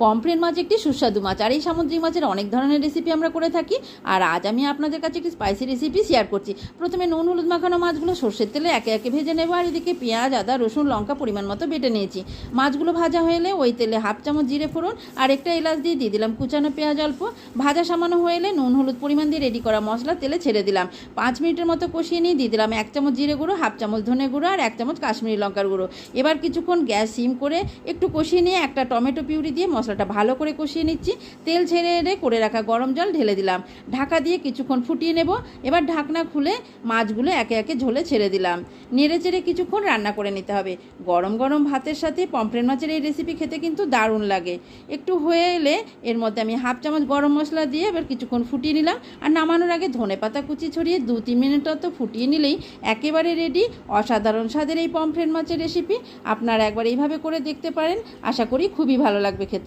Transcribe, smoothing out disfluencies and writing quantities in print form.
Pomfret মাছ একটি সুস্বাদু মাছ, আর এই সামুদ্রিক মাছের অনেক ধরনের রেসিপি আমরা করে থাকি। আর আজ আমি আপনাদের কাছে একটি স্পাইসি রেসিপি শেয়ার করছি। প্রথমে নুন হলুদ মাখানো মাছগুলো সর্ষের তেলে একে একে ভেজে নেব, আর এদিকে পেঁয়াজ আদা রসুন লঙ্কা পরিমাণ মতো বেটে নিয়েছি। মাছগুলো ভাজা হয়ে এলে ওই তেলে হাফ চামচ জিরে ফোড়ন আর একটা এলাচ দিয়ে দিলাম কুচানো পেঁয়াজ অল্প। ভাজা সামান্য হয়ে এলে নুন হলুদ পরিমাণ দিয়ে রেডি করা মশলা তেলে ছেড়ে দিলাম। 5 মিনিটের মতো কষিয়ে নিয়ে দিয়ে দিলাম 1 চামচ জিরে গুঁড়ো, হাফ চামচ ধনে গুঁড়ো আর 1 চামচ কাশ্মীরি লঙ্কার গুঁড়ো। এবার কিছুক্ষণ গ্যাস সিম করে একটু কষিয়ে নিয়ে একটা টমেটো পিউরি দিয়ে মশলাটা ভালো করে কষিয়ে নিচ্ছি। তেল ছেড়ে এলে করে রাখা গরম জল ঢেলে দিলাম। ঢাকা দিয়ে কিছুক্ষণ ফুটিয়ে নেব। এবার ঢাকনা খুলে মাছগুলো একে একে ঝোলে ছেড়ে দিলাম। নেড়ে চেড়ে কিছুক্ষণ রান্না করে নিতে হবে। গরম গরম ভাতের সাথে পমফ্রেট মাছের এই রেসিপি খেতে কিন্তু দারুণ লাগে। একটু হয়ে এলে এর মধ্যে আমি হাফ চামচ গরম মশলা দিয়ে এবার কিছুক্ষণ ফুটিয়ে নিলাম। আর নামানোর আগে ধনেপাতা কুচি ছড়িয়ে 2-3 মিনিট মতো ফুটিয়ে নিলেই একেবারে রেডি অসাধারণ স্বাদের এই পমফ্রেট মাছের রেসিপি। আপনারা একবার এইভাবে করে দেখতে পারেন, আশা করি খুবই ভালো লাগবে খেতে।